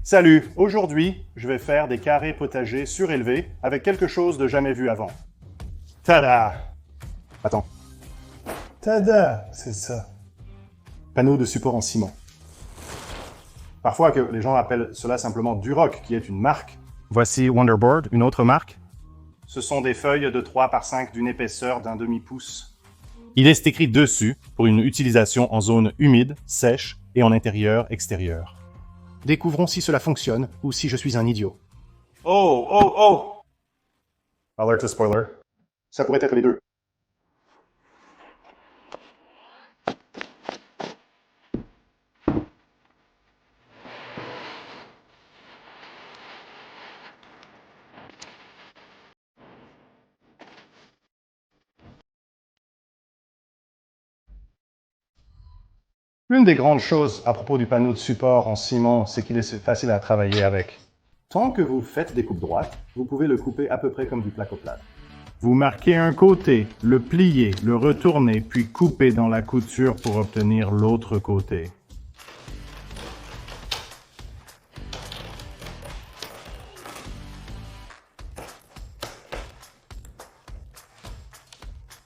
Salut, aujourd'hui, je vais faire des carrés potagers surélevés avec quelque chose de jamais vu avant. Tada! Attends. Tada! C'est ça. Panneau de support en ciment. Parfois que les gens appellent cela simplement Durock, qui est une marque. Voici Wonderboard, une autre marque. Ce sont des feuilles de 3 par 5 d'une épaisseur d'un demi-pouce. Il est écrit dessus pour une utilisation en zone humide, sèche et en intérieur-extérieur. Découvrons si cela fonctionne ou si je suis un idiot. Oh, oh, oh! Alert spoiler. Ça pourrait être les deux. L'une des grandes choses à propos du panneau de support en ciment, c'est qu'il est facile à travailler avec. Tant que vous faites des coupes droites, vous pouvez le couper à peu près comme du placo-plate. Vous marquez un côté, le pliez, le retournez, puis coupez dans la couture pour obtenir l'autre côté.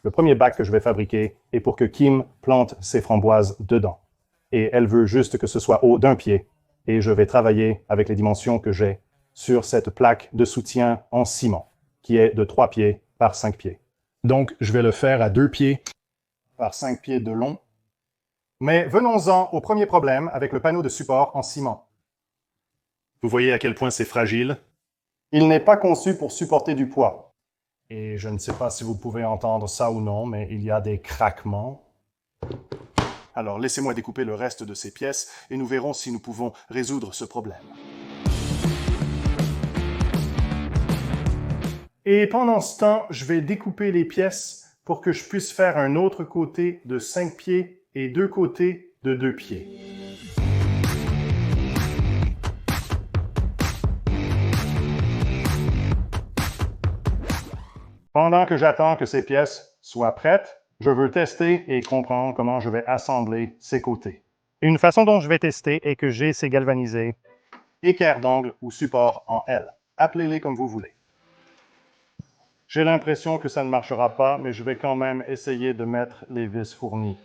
Le premier bac que je vais fabriquer est pour que Kim plante ses framboises dedans. Et elle veut juste que ce soit haut d'un pied. Et je vais travailler avec les dimensions que j'ai sur cette plaque de soutien en ciment, qui est de 3 pieds par 5 pieds. Donc, je vais le faire à 2 pieds par 5 pieds de long. Mais venons-en au premier problème avec le panneau de support en ciment. Vous voyez à quel point c'est fragile? Il n'est pas conçu pour supporter du poids. Et je ne sais pas si vous pouvez entendre ça ou non, mais il y a des craquements. Alors laissez-moi découper le reste de ces pièces et nous verrons si nous pouvons résoudre ce problème. Et pendant ce temps, je vais découper les pièces pour que je puisse faire un autre côté de 5 pieds et 2 côtés de 2 pieds. Pendant que j'attends que ces pièces soient prêtes, je veux tester et comprendre comment je vais assembler ces côtés. Une façon dont je vais tester est que j'ai ces galvanisés, équerre d'angle ou support en L. Appelez-les comme vous voulez. J'ai l'impression que ça ne marchera pas, mais je vais quand même essayer de mettre les vis fournies.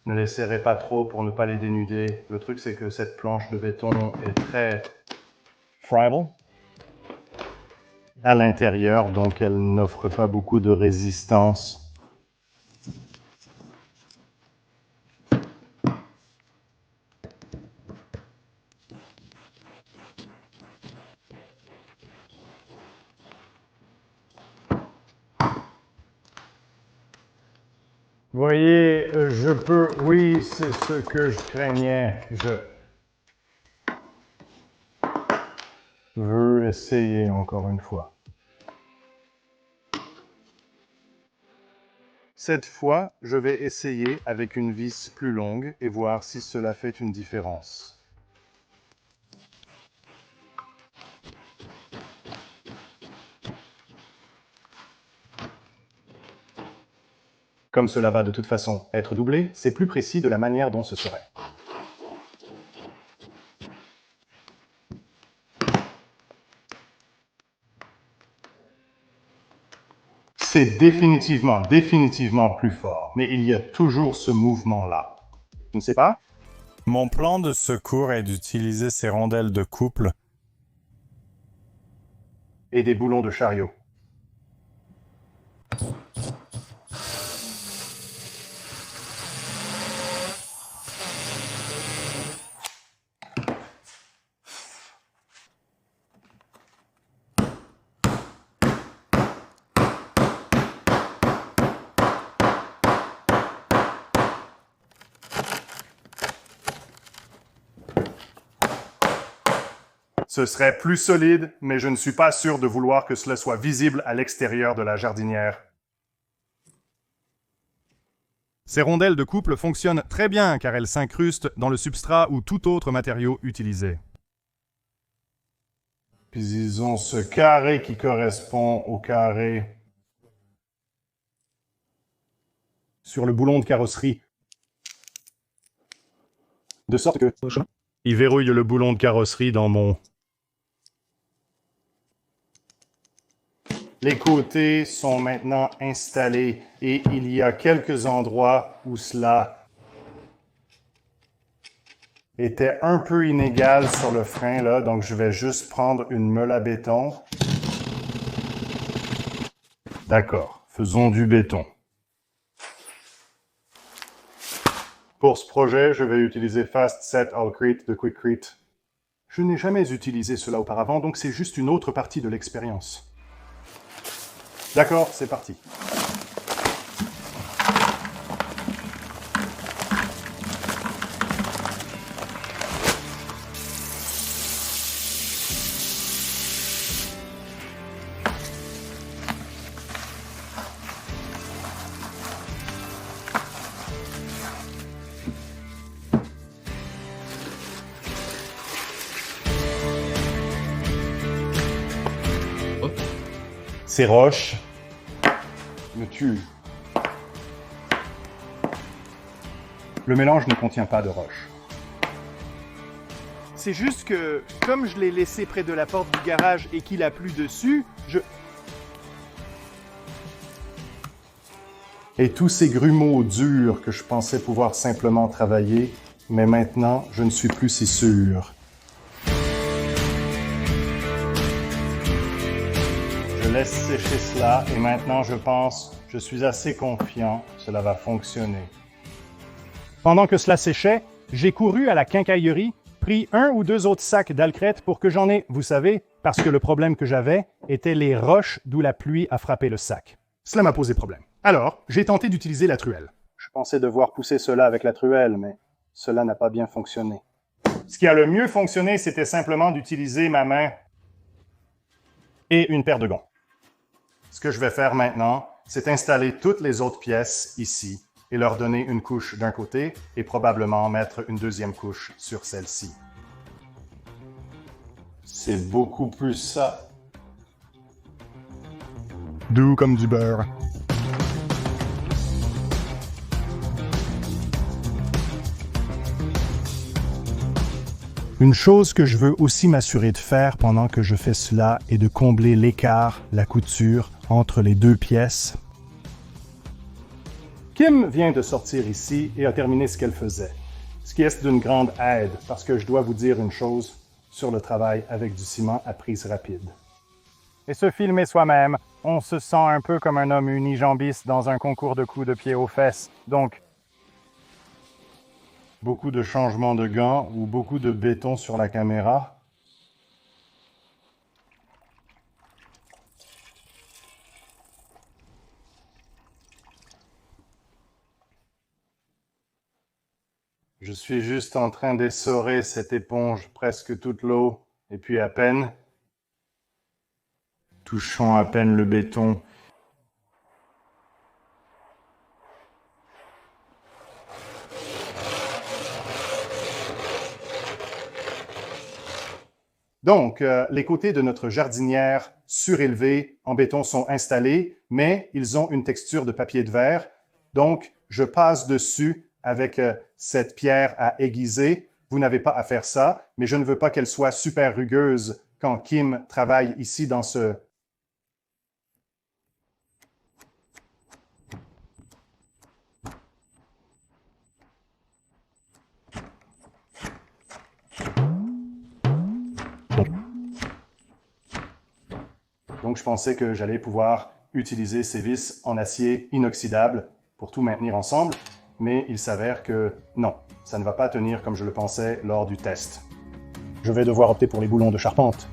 Ne les serrez pas trop pour ne pas les dénuder. Le truc, c'est que cette planche de béton est très friable à l'intérieur, donc elle n'offre pas beaucoup de résistance. Vous voyez, oui, c'est ce que je craignais. Je veux essayer encore une fois. Cette fois, je vais essayer avec une vis plus longue et voir si cela fait une différence. Comme cela va de toute façon être doublé, c'est plus précis de la manière dont ce serait. C'est définitivement plus fort, mais il y a toujours ce mouvement-là. Je ne sais pas. Mon plan de secours est d'utiliser ces rondelles de couple. Et des boulons de chariot. Ce serait plus solide, mais je ne suis pas sûr de vouloir que cela soit visible à l'extérieur de la jardinière. Ces rondelles de couple fonctionnent très bien car elles s'incrustent dans le substrat ou tout autre matériau utilisé. Puis ils ont ce carré qui correspond au carré sur le boulon de carrosserie. De sorte que il verrouille le boulon de carrosserie dans mon... Les côtés sont maintenant installés et il y a quelques endroits où cela était un peu inégal sur le frein là, donc je vais juste prendre une meule à béton. D'accord, faisons du béton. Pour ce projet, je vais utiliser Fast Set Allcrete de Quikrete. Je n'ai jamais utilisé cela auparavant, donc c'est juste une autre partie de l'expérience. D'accord, c'est parti. Ces roches me tuent. Le mélange ne contient pas de roche. C'est juste que, comme je l'ai laissé près de la porte du garage et qu'il a plu dessus, Et tous ces grumeaux durs que je pensais pouvoir simplement travailler, mais maintenant, je ne suis plus si sûr. Je laisse sécher cela et maintenant je pense, je suis assez confiant, cela va fonctionner. Pendant que cela séchait, j'ai couru à la quincaillerie, pris 1 ou 2 autres sacs d'Allcrete pour que j'en ai, vous savez, parce que le problème que j'avais était les roches d'où la pluie a frappé le sac. Cela m'a posé problème. Alors, j'ai tenté d'utiliser la truelle. Je pensais devoir pousser cela avec la truelle, mais cela n'a pas bien fonctionné. Ce qui a le mieux fonctionné, c'était simplement d'utiliser ma main et une paire de gants. Ce que je vais faire maintenant, c'est installer toutes les autres pièces ici et leur donner une couche d'un côté et probablement mettre une deuxième couche sur celle-ci. C'est beaucoup plus ça. Doux comme du beurre. Une chose que je veux aussi m'assurer de faire pendant que je fais cela est de combler l'écart, la couture, entre les deux pièces. Kim vient de sortir ici et a terminé ce qu'elle faisait, ce qui est d'une grande aide parce que je dois vous dire une chose sur le travail avec du ciment à prise rapide. Et se filmer soi-même, on se sent un peu comme un homme unijambiste dans un concours de coups de pied aux fesses, donc... Beaucoup de changements de gants ou beaucoup de béton sur la caméra. Je suis juste en train d'essorer cette éponge presque toute l'eau, et puis à peine, touchant à peine le béton. Donc, les côtés de notre jardinière surélevée en béton sont installés, mais ils ont une texture de papier de verre. Donc, je passe dessus avec cette pierre à aiguiser. Vous n'avez pas à faire ça, mais je ne veux pas qu'elle soit super rugueuse quand Kim travaille ici dans ce... Donc, je pensais que j'allais pouvoir utiliser ces vis en acier inoxydable pour tout maintenir ensemble, mais il s'avère que non, ça ne va pas tenir comme je le pensais lors du test. Je vais devoir opter pour les boulons de charpente.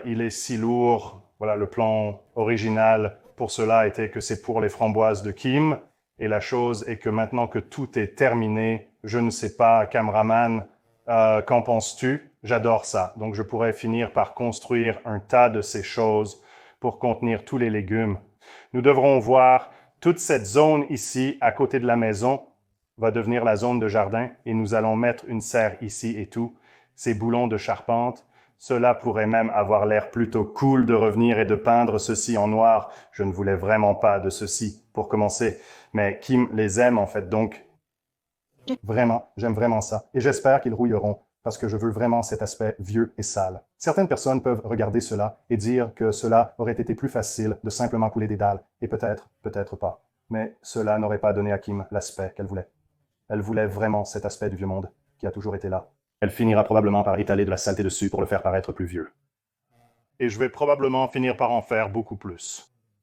Il est si lourd. Voilà, le plan original pour cela était que c'est pour les framboises de Kim. Et la chose est que maintenant que tout est terminé, je ne sais pas, cameraman, qu'en penses-tu? J'adore ça. Donc je pourrais finir par construire un tas de ces choses pour contenir tous les légumes. Nous devrons voir toute cette zone ici, à côté de la maison, va devenir la zone de jardin et nous allons mettre une serre ici et tout. Ces boulons de charpente, cela pourrait même avoir l'air plutôt cool de revenir et de peindre ceci en noir. Je ne voulais vraiment pas de ceci pour commencer, mais Kim les aime en fait, donc vraiment, j'aime vraiment ça. Et j'espère qu'ils rouilleront parce que je veux vraiment cet aspect vieux et sale. Certaines personnes peuvent regarder cela et dire que cela aurait été plus facile de simplement couler des dalles, et peut-être, peut-être pas. Mais cela n'aurait pas donné à Kim l'aspect qu'elle voulait. Elle voulait vraiment cet aspect du vieux monde qui a toujours été là. Elle finira probablement par étaler de la saleté dessus pour le faire paraître plus vieux. Et je vais probablement finir par en faire beaucoup plus.